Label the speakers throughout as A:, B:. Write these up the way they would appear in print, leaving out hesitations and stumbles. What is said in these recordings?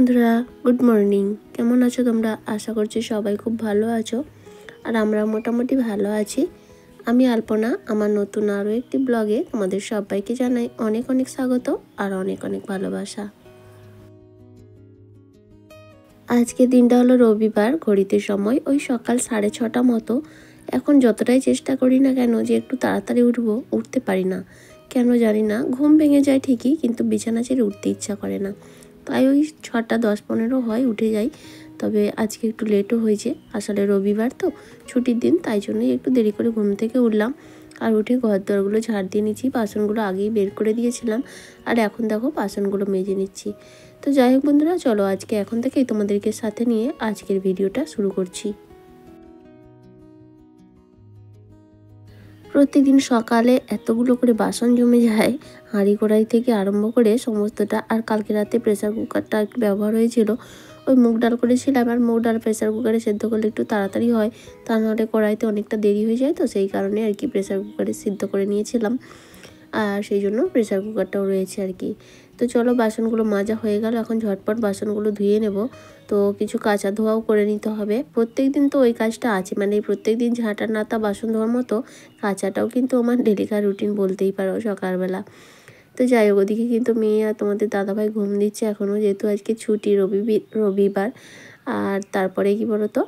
A: বন্ধুরা, good morning. কেমন আছো তোমরা? আশা করছি সবাই খুব ভালো আছো, আর আমরা মোটামুটি ভালো আছি। আমি আলপনা, আমার নতুন আরও একটি ব্লগে তোমাদের সবাইকে জানাই অনেক অনেক স্বাগত আর অনেক অনেক ভালোবাসা। আজকের দিনটা হলো রবিবার। ঘড়িতে সময় ওই সকাল 6:30 মতো। এখন যতটাই চেষ্টা করি না কেন যে একটু তাড়াতাড়ি উঠতে পারি না, কেন জানি না। ঘুম ভেঙে যায় ঠিকই, কিন্তু বিছানা ছেড়ে উঠতে ইচ্ছা করে না। তাই ওই 6টা 10-15 হয় উঠে যাই। তবে আজকে একটু লেটও হয়েছে, আসলে রবিবার তো ছুটির দিন, তাই জন্যই একটু দেরি করে ঘুম থেকে উঠলাম। আর উঠে ঘর দরগুলো ঝাড় দিয়ে নিচ্ছি। বাসনগুলো আগেই বের করে দিয়েছিলাম, আর এখন দেখো বাসনগুলো মেজে নিচ্ছি। তো যাই হোক বন্ধুরা, চলো আজকে এখন থেকেই তোমাদেরকে সাথে নিয়ে আজকের ভিডিওটা শুরু করছি। প্রত্যেকদিন সকালে এতগুলো করে বাসন জমে যায়, হাঁড়ি কড়াই থেকে আরম্ভ করে সমস্তটা। আর কালকে রাতে প্রেসার কুকারটা একটু ব্যবহার হয়েছিল, ওই মুগ ডাল করেছিলাম। আর মুগ ডাল প্রেসার কুকারে সেদ্ধ করলে একটু তাড়াতাড়ি হয়, তা নাহলে কড়াইতে অনেকটা দেরি হয়ে যায়। তো সেই কারণে আর কি প্রেসার কুকারে সিদ্ধ করে নিয়েছিলাম, আর সেই জন্য প্রেসার কুকারটাও রয়েছে আর কি। তো চলো, বাসনগুলো মাজা হয়ে গেল, এখন ঝটপট বাসনগুলো ধুয়ে নেব। তো কিছু কাঁচা ধোয়াও করে নিতে হবে। প্রত্যেক দিন তো ওই কাজটা আছে, মানে প্রত্যেক দিন ঝাঁটা নাতা বাসন ধোয়ার মতো কাঁচাটাও কিন্তু আমার ডেলিকার রুটিন বলতেই পারো সকালবেলা। তো যাই হোক, ওদিকে কিন্তু মেয়ে আর তোমাদের দাদাভাই ঘুম দিচ্ছে এখনও, যেহেতু আজকে ছুটি, রবিবার। আর তারপরে কি বলতো,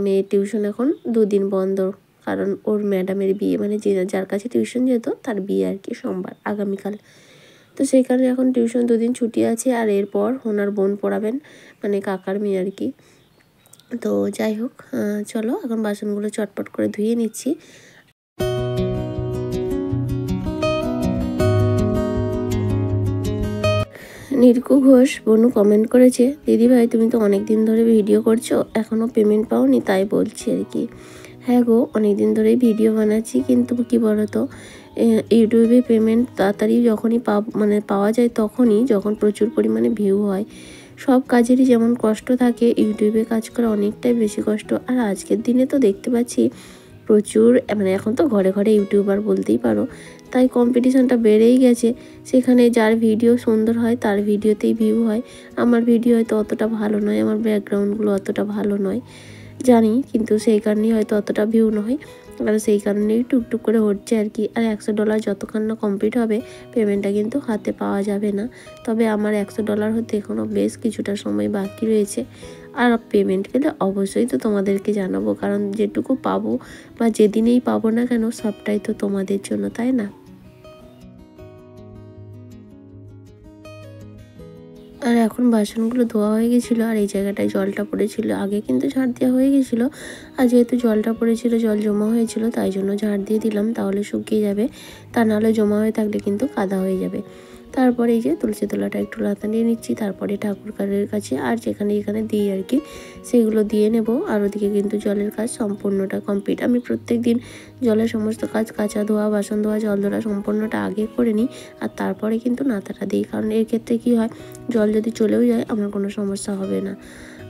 A: মেয়ের টিউশন এখন 2 দিন বন্ধ, কারণ ওর ম্যাডামের বিয়ে, মানে যার কাছে টিউশন যেত তার বিয়ে আর কি, সোমবার আগামীকাল। তো সেই কারণে এখন টিউশন 2 দিন ছুটি আছে, আর এরপর ওনার বোন পড়াবেন, মানে কাকার মেয়ে আর কি। তো যাই হোক, চলো এখন বাসনগুলো চটপট করে ধুয়ে নিচ্ছি। নির্কু ঘোষ বনু কমেন্ট করেছে, দিদিভাই তুমি তো অনেক দিন ধরে ভিডিও করছো, এখনও পেমেন্ট পাওনি, তাই বলছি আর কি। হ্যাঁ গো, অনেক দিন ধরেই ভিডিও বানাচ্ছি, কিন্তু কি বলতো, ইউটিউবে পেমেন্ট তাড়াতাড়ি যখনই পাওয়া যায় তখনই, যখন প্রচুর পরিমাণে ভিউ হয়। সব কাজেরই যেমন কষ্ট থাকে, ইউটিউবে কাজ করা অনেকটাই বেশি কষ্ট। আর আজকের দিনে তো দেখতে পাচ্ছি প্রচুর, মানে এখন তো ঘরে ঘরে ইউটিউবার বলতেই পারো, তাই কম্পিটিশানটা বেড়েই গেছে। সেখানে যার ভিডিও সুন্দর হয় তার ভিডিওতেই ভিউ হয়। আমার ভিডিও হয়তো অতটা ভালো নয়, আমার ব্যাকগ্রাউন্ডগুলো অতটা ভালো নয় জানি, কিন্তু সেই কারণেই হয়তো অতটা ভিউ নয়, আর সেই কারণেই টুকটুক করে হচ্ছে আর কি। আর $100 যতক্ষণ না কমপ্লিট হবে পেমেন্টটা কিন্তু হাতে পাওয়া যাবে না। তবে আমার $100 হতে এখনও বেশ কিছুটা সময় বাকি রয়েছে। আর পেমেন্ট পেলে অবশ্যই তো তোমাদেরকে জানাবো, কারণ যেটুকু পাবো বা যেদিনেই পাবো না কেন, সবটাই তো তোমাদের জন্য, তাই না? আর এখন বাসনগুলো ধোয়া হয়ে গেছিলো, আর এই জায়গাটায় জলটা পড়েছিল, আগে কিন্তু ঝাড় দেওয়া হয়ে গেছিলো। আর যেহেতু জলটা পড়েছিল, জল জমা হয়েছিল, তাই জন্য ঝাড় দিয়ে দিলাম, তাহলে শুকিয়ে যাবে। তা নাহলে জমা হয়ে থাকলে কিন্তু কাদা হয়ে যাবে। তারপরে এই যে তুলসী তলাটা একটু লাতা নিয়ে নিচ্ছি, তারপরে ঠাকুর ঘরের কাছে আর যেখানে দিই আর কি, সেগুলো দিয়ে নেব। আর ওদিকে কিন্তু জলের কাজ সম্পূর্ণটা কমপ্লিট। আমি প্রত্যেক দিন জলের সমস্ত কাজ, কাঁচা ধোয়া, বাসন ধোয়া, জল ধরা সম্পূর্ণটা আগে করে নিই, আর তারপরে কিন্তু নাতাটা দিই। কারণ এর ক্ষেত্রে কী হয়, জল যদি চলেও যায় আমার কোনো সমস্যা হবে না।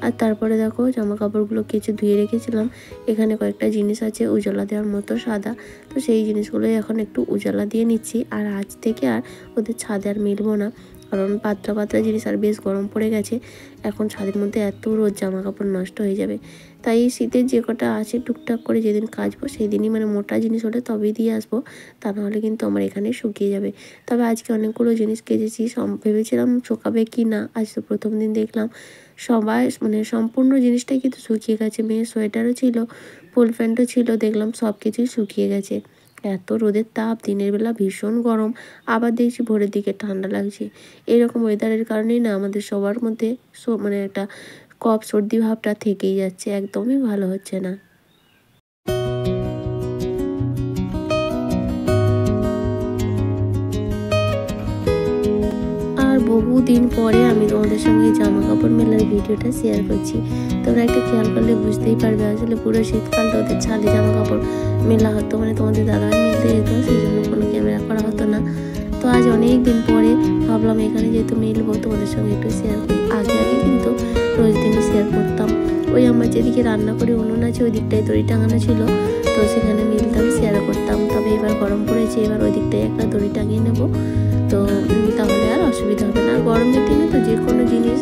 A: আর তারপরে দেখো, জামা কাপড়গুলো কেচে ধুয়ে রেখেছিলাম। এখানে কয়েকটা জিনিস আছে উজালা দেওয়ার মতো সাদা, তো সেই জিনিসগুলোই এখন একটু উজালা দিয়ে নিচ্ছি। আর আজ থেকে আর ওদের ছাদে আর মেলবো না, কারণ পাতলা পাতলা জিনিস, আর বেশ গরম পড়ে গেছে। এখন ছাদের মধ্যে এত রোদ, জামা কাপড় নষ্ট হয়ে যাবে। তাই শীতের যে কটা আছে টুকটাক করে যেদিন কাচবো সেই দিনই, মানে মোটা জিনিস হলে তবেই দিয়ে আসবো, তা নাহলে কিন্তু আমার এখানে শুকিয়ে যাবে। তবে আজকে অনেকগুলো জিনিস কেচেছি, ভেবেছিলাম শুকাবে কি না, আজ তো প্রথম দিন দেখলাম সবাই, মানে সম্পূর্ণ জিনিসটাই কিন্তু শুকিয়ে গেছে। মেয়ের সোয়েটারও ছিল, ফুল প্যান্টও ছিল, দেখলাম সব কিছুই শুকিয়ে গেছে। এত রোদের তাপ, দিনের বেলা ভীষণ গরম, আবার দেখছি ভোরের দিকে ঠান্ডা লাগছে। এরকম ওয়েদারের কারণেই না আমাদের সবার মধ্যে মানে একটা কফ সর্দি ভাবটা থেকেই যাচ্ছে, একদমই ভালো হচ্ছে না। আর বহুদিন পরে আমি তোমাদের সঙ্গে জামা কাপড় মেলার ভিডিওটা শেয়ার করছি। তোমরা একটা খেয়াল করলে বুঝতেই পারবে, আসলে পুরো শীতকাল তো ওদের ছাদে জামা কাপড় মেলা হতো, মানে তোমাদের দাদাভাই মিলতে যেত, সেই জন্য কোনো ক্যামেরা করা হতো না। তো আজ অনেক দিন পরে ভাবলাম এখানে যেহেতু মেলবো, তোমাদের সঙ্গে একটু শেয়ার করি। আগে কিন্তু রোজ দিনই শেয়ার করতাম। ওই আমার যেদিকে রান্না করে উনুন আছে ওই দিকটায় দড়ি টাঙানো ছিল, তো সেখানে মিলতাম, শেয়ার করতাম। তবে এবার গরম পড়েছে, এবার ওই দিকটা দুধে একটা দড়ি টাঙিয়ে নেব। তো তাহলে আর অসুবিধা হবে না। গরমের দিনে তো যে কোনো জিনিস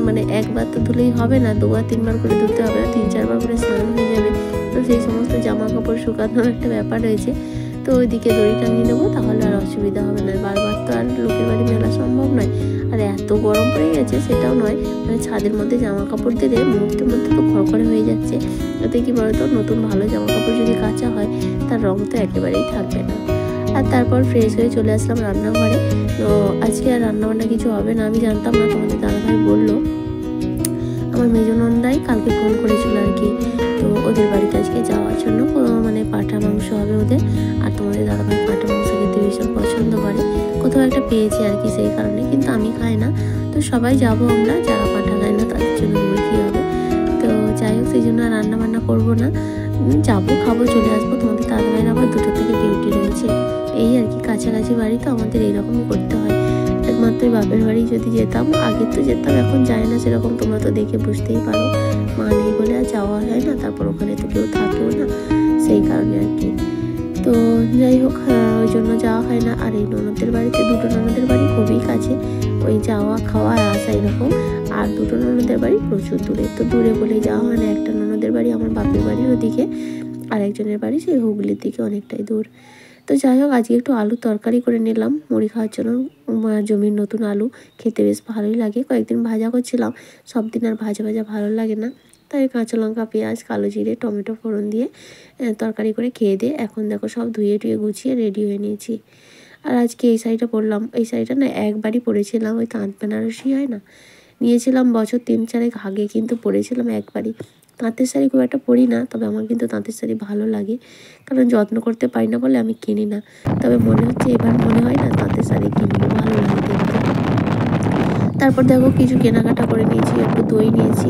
A: মানে একবার তো ধুলেই হবে না, 2 বার 3 বার করে ধুতে হবে, 3-4 বার করে স্নান হয়ে যাবে। তো সেই সমস্ত জামা কাপড় শুকানোর একটা ব্যাপার রয়েছে। তো ওইদিকে দড়ি টাঙিয়ে নেবো, তাহলে আর অসুবিধা হবে না। বারবার তো আর লোকের বাড়ি মেলা সম্ভব নয়। আর এত গরম পড়ে গেছে সেটাও নয়, মানে ছাদের মধ্যে জামা কাপড় দিলে মুহূর্তের মধ্যে তো খড়খড়ে হয়ে যাচ্ছে। এতে কি বলতো, নতুন ভালো জামা কাপড় যদি কাচা হয় তার রং তো একেবারেই থাকবে না। আর তারপর ফ্রেশ হয়ে চলে আসলাম রান্নাঘরে। তো আজকে আর রান্নাবান্না কিছু হবে না, আমি জানতাম না, তোমাদের দাদাভাই বললো। আমার মেজো নন্দাই কালকে ফোন করেছিল আর কি, তো ওদের বাড়িতে আজকে যাওয়ার জন্য মানে পাঁঠা মাংস হবে ওদের। আর তোমাদের দাদাভাই পাঁঠা মাংস খেতে ভীষণ পছন্দ করে, কোথাও একটা পেয়েছি আর কি, সেই কারণে। কিন্তু আমি খাই না, তো সবাই যাবো আমরা, যারা পাঁঠা খায় না তাদের জন্য মুরগি হবে। তো যাই হোক, সেই জন্য রান্না বান্না করবো না, যাবো, খাবো, চলে আসবো। তোমাদের দাদাভাইয়ের আবার 2টো থেকে ডিউটি রয়েছে। এই আর কি, কাছাকাছি বাড়ি তো আমাদের এইরকমই করতে হয়। একমাত্র বাপের বাড়ি যদি যেতাম, আগে তো যেতাম, এখন যাই না সেরকম, তোমরা তো দেখে বুঝতেই পারো। মা নেই বলে আর যাওয়া হয় না, তারপর ওখানে তো কেউ থাকেও না, সেই কারণে আর কি। তো যাই হোক, ওই জন্য যাওয়া হয় না। আর এই ননদের বাড়িতে, 2টো ননদের বাড়ি খুবই কাছে, ওই যাওয়া খাওয়া আর আসা এরকম। আর 2টো ননদের বাড়ি প্রচুর দূরে, তো দূরে বলে যাওয়া হয় না। একটা ননদের বাড়ি আমার বাপের বাড়ির ওদিকে, আর একজনের বাড়ি সেই হুগলির দিকে, অনেকটাই দূর। তো যাই হোক, আজকে একটু আলু তরকারি করে নিলাম মুড়ি খাওয়ার জন্য। জমির নতুন আলু খেতে বেশ ভালোই লাগে। কয়েকদিন ভাজা করছিলাম, সব দিন আর ভাজা ভাজা ভালো লাগে না, তাই কাঁচা লঙ্কা, পেঁয়াজ, কালো জিরে, টমেটো ফোড়ন দিয়ে তরকারি করে খেয়ে দিয়ে এখন দেখো সব ধুয়ে টুয়ে গুছিয়ে রেডি হয়ে নিয়েছি। আর আজকে এই শাড়িটা পরলাম। এই শাড়িটা না একবারই পরেছিলাম, ওই তাঁত বেনারসি হয় না, নিয়েছিলাম বছর 3-4 আগে, কিন্তু পরেছিলাম একবারই। তাঁতের শাড়ি খুব একটা পরি না, তবে আমার কিন্তু তাঁতের শাড়ি ভালো লাগে, কারণ যত্ন করতে পারি না বলে আমি কিনি না। তবে মনে হচ্ছে এবার মনে হয় না তাঁতের শাড়ি কিনবো, ভালো লাগে দেখতে। তারপর দেখো কিছু কেনাকাটা করে নিয়েছি, একটু দই নিয়েছি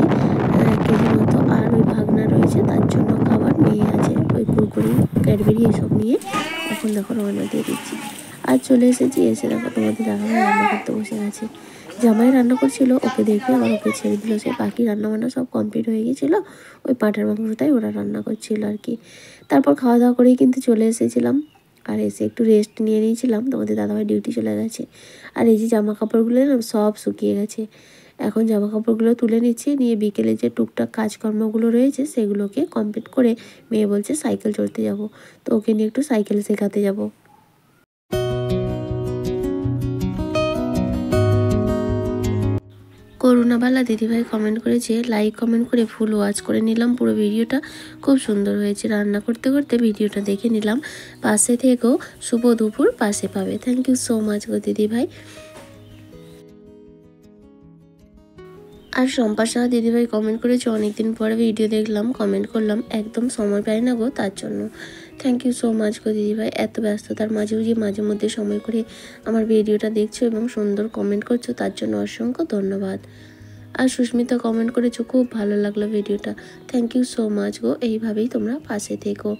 A: 1 কেজি মতো, আর ওই ভাগনা রয়েছে তার জন্য খাবার, মেয়ে আছে ওই কুরকুরি, ক্যাডবেরি এসব নিয়ে এখন দেখো রওনা দিয়ে দিচ্ছি। আর চলে এসেছি, এসে দেখো তোমাদের দাদাভাই রান্না করতে বসে গেছে। জামাই রান্না করছিল, ওকে দেখে আবার ওকে ছেড়ে দিল, সে বাকি রান্নাবান্না সব কমপ্লিট হয়ে গেছিলো, ওই পাঁঠার মাংসটাই ওরা রান্না করছিল আর কি। তারপর খাওয়া দাওয়া করেই কিন্তু চলে এসেছিলাম, আর এসে একটু রেস্ট নিয়ে নিয়েছিলাম। তোমাদের দাদাভাই ডিউটি চলে গেছে। আর এই যে জামা কাপড়গুলো না সব শুকিয়ে গেছে, এখন জামা কাপড়গুলো তুলে নিচ্ছি, নিয়ে বিকেলে যে টুকটাক কাজকর্মগুলো রয়েছে সেগুলোকে কমপ্লিট করে, মেয়ে বলছে সাইকেল চড়তে যাব, তো ওকে নিয়ে একটু সাইকেল শেখাতে যাব। করুণাবালা দিদিভাই কমেন্ট করেছে, লাইক কমেন্ট করে ফুল ওয়াচ করে নিলাম পুরো ভিডিওটা, খুব সুন্দর হয়েছে, রান্না করতে করতে ভিডিওটা দেখে নিলাম, পাশে থেকেও শুভ দুপুর পাশে পাবে। থ্যাংক ইউ সো মাচ গো দিদিভাই। আর শম্পা সাহা দিদিভাই কমেন্ট করেছে, অনেকদিন পরে ভিডিও দেখলাম, কমেন্ট করলাম, একদম সময় পাই না গো তার জন্য। থ্যাংক ইউ সো মাচ গো দিদিভাই, এত ব্যস্ততার মাঝেও যে মাঝে মধ্যে সময় করে আমার ভিডিওটা দেখছো এবং সুন্দর কমেন্ট করছো, তার জন্য অসংখ্য ধন্যবাদ। আর সুস্মিতা কমেন্ট করেছো, খুব ভালো লাগলো ভিডিওটা, থ্যাংক ইউ সো মাচ গো, এইভাবেই তোমরা পাশে থেকো।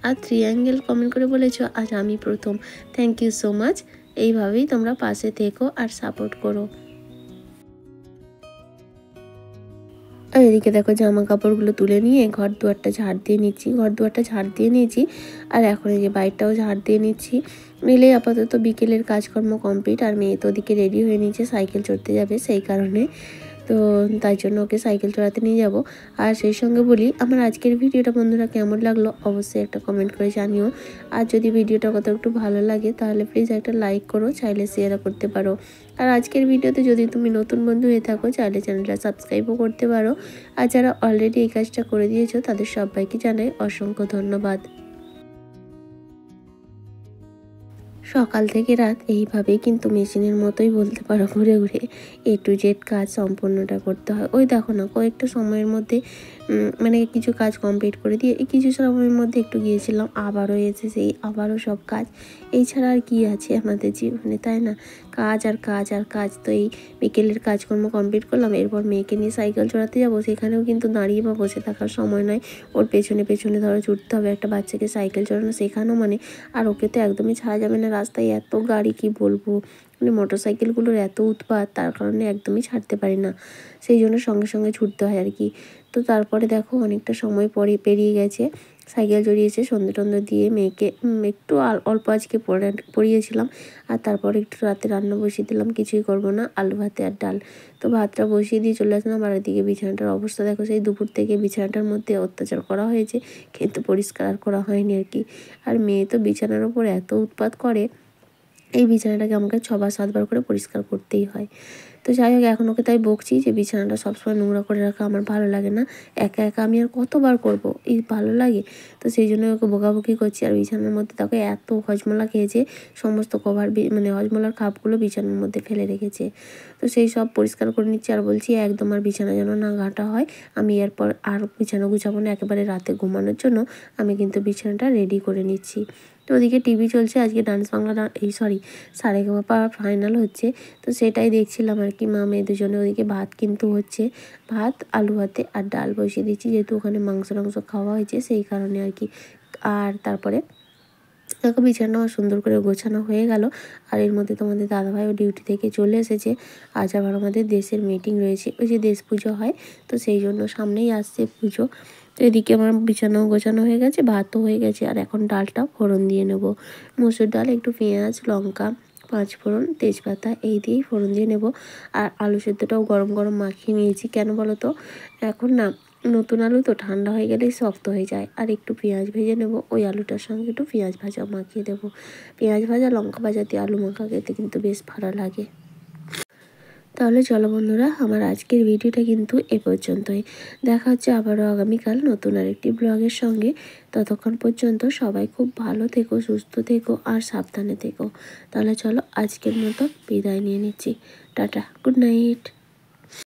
A: আর ট্রিঅ্যাঙ্গেল কমেন্ট করে বলেছো, আজ আমি প্রথম, থ্যাংক ইউ সো মাচ, এইভাবেই তোমরা পাশে থেকো আর সাপোর্ট করো। আর এদিকে দেখো জামা কাপড়গুলো তুলে নিয়ে ঘর দুয়ারটা ঝাড় দিয়ে নিচ্ছি, আর এখন এই যে বাইরটাও ঝাড় দিয়ে নিচ্ছি, নিলে আপাতত বিকেলের কাজকর্ম কমপ্লিট। আর মেয়ে তো ওদিকে রেডি হয়ে নিচ্ছে, সাইকেল চড়তে যাবে, সেই কারণে তো তাই জন্য ওকে সাইকেল চড়াতে নিয়ে যাব। আর সেই সঙ্গে বলি, আমার আজকের ভিডিওটা বন্ধুরা কেমন লাগলো অবশ্যই একটা কমেন্ট করে জানিও। আর যদি ভিডিওটা কত একটু ভালো লাগে তাহলে প্লিজ একটা লাইক করো, চাইলে শেয়ারও করতে পারো। আর আজকের ভিডিওতে যদি তুমি নতুন বন্ধু হয়ে থাকো, চাইলে চ্যানেলটা সাবস্ক্রাইবও করতে পারো। আর যারা অলরেডি এই কাজটা করে দিয়েছো তাদের সবাইকে জানাই অসংখ্য ধন্যবাদ। সকাল থেকে রাত এইভাবেই কিন্তু মেশিনের মতোই বলতে পারো, ঘুরে ঘুরে A to Z কাজ সম্পূর্ণটা করতে হয়। ওই দেখো না, কয়েকটা সময়ের মধ্যে মানে কিছু কাজ কমপ্লিট করে দিয়ে এই কিছু সময়ের মধ্যে একটু গিয়েছিলাম, আবারও এসে সেই আবারও সব কাজ, এই ছাড়া আর কি আছে আমাদের জীবনে, তাই না? কাজ আর কাজ আর কাজ। তো এই বিকেলের কাজকর্ম কমপ্লিট করলাম, এরপর মেয়েকে নিয়ে সাইকেল চড়াতে যাবো, সেখানেও কিন্তু দাঁড়িয়ে বা বসে থাকার সময় নয়, ওর পেছনে পেছনে ধরো ছুটতে হবে। একটা বাচ্চাকে সাইকেল চড়ানো শেখানো মানে, আর ওকে তো একদমই ছাড়া যাবে না, রাস্তায় এত গাড়ি কি বলবো, মানে মোটর সাইকেলগুলোর এত উৎপাত, তার কারণে একদমই ছাড়তে পারি না, সেই জন্য সঙ্গে সঙ্গে ছুটতে হয় আর কি। তো তারপরে দেখো অনেকটা সময় পরে পেরিয়ে গেছে, সাইকেল জড়িয়েছে সন্ধে টন্ধে দিয়ে মেয়েকে একটু অল্প আজকে পড়িয়েছিলাম। আর তারপর একটু রাতে রান্না বসিয়ে দিলাম, কিছুই করব না, আলু ভাতে আর ডাল। তো ভাতটা বসিয়ে দিয়ে চলে আসলাম। আর এদিকে বিছানাটার অবস্থা দেখো, সেই দুপুর থেকে বিছানাটার মধ্যে অত্যাচার করা হয়েছে, কিন্তু পরিষ্কার আর করা হয়নি আর কি। আর মেয়ে তো বিছানার ওপর এত উৎপাত করে, এই বিছানাটাকে আমাকে 6-7 বার করে পরিষ্কার করতেই হয়। তো যাই হোক, এখন ওকে তাই বকছি যে বিছানাটা সবসময় নোংরা করে রাখা আমার ভালো লাগে না, একা একা আমি আর কতবার করব, এই ভালো লাগে। তো সেই জন্য ওকে বকাবকি করছি। আর বিছানার মধ্যে তাকে এত হজমোলা খেয়েছে, সমস্ত কভার মানে হজমোলার খাপগুলো বিছানার মধ্যে ফেলে রেখেছে। তো সেই সব পরিষ্কার করে নিচ্ছি। আর বলছি একদম আর বিছানা যেন না ঘাঁটা হয়, আমি এরপর আর বিছানা গুছাবো না, একেবারে রাতে ঘুমানোর জন্য আমি কিন্তু বিছানাটা রেডি করে নিচ্ছি। তো ওদিকে টিভি চলছে, আজকে ডান্স বাংলা সারেগামাপা ফাইনাল হচ্ছে, তো সেটাই দেখছিলাম আর কি। মা মেয়ে দুজনে, ওদিকে ভাত কিন্তু হচ্ছে, ভাত আলু ভাতে আর ডাল বসিয়ে দিচ্ছি, যেহেতু ওখানে মাংস খাওয়া হয়েছে সেই কারণে আর কি। আর তারপরে দেখো বিছানা আমার সুন্দর করে গোছানো হয়ে গেল। আর এর মধ্যে তোমাদের দাদাভাইও ডিউটি থেকে চলে এসেছে। আজ আবার আমাদের দেশের মিটিং রয়েছে, ওই যে দেশ পুজো হয়, তো সেই জন্য সামনেই আসছে পুজো। তো এদিকে আমার বিছানাও গোছানো হয়ে গেছে, ভাতও হয়ে গেছে। আর এখন ডালটা ফোড়ন দিয়ে নেব, মুসুর ডাল, একটু পেঁয়াজ, লঙ্কা, 5 ফোড়ন, তেজপাতা এই দিয়েই ফোড়ন দিয়ে নেব। আর আলু সেদ্ধটাও গরম গরম মাখিয়ে নিয়েছি, কেন বলো তো, এখন না নতুন আলু তো ঠান্ডা হয়ে গেলেই শক্ত হয়ে যায়। আর একটু পেঁয়াজ ভেজে নেব, ওই আলুটার সঙ্গে একটু পেঁয়াজ ভাজা মাখিয়ে দেবো। পেঁয়াজ ভাজা লঙ্কা ভাজা দিয়ে আলু মাখা খেতে কিন্তু বেশ ভালো লাগে। তাহলে চলো বন্ধুরা, আমার আজকের ভিডিওটা কিন্তু এ পর্যন্তই। দেখা হচ্ছে আবারও আগামীকাল নতুন আরেকটি ব্লগের সঙ্গে। ততক্ষণ পর্যন্ত সবাই খুব ভালো থেকো, সুস্থ থেকো আর সাবধানে থেকো। তাহলে চলো আজকের মতো বিদায় নিয়ে নিচ্ছি। Tata, good night.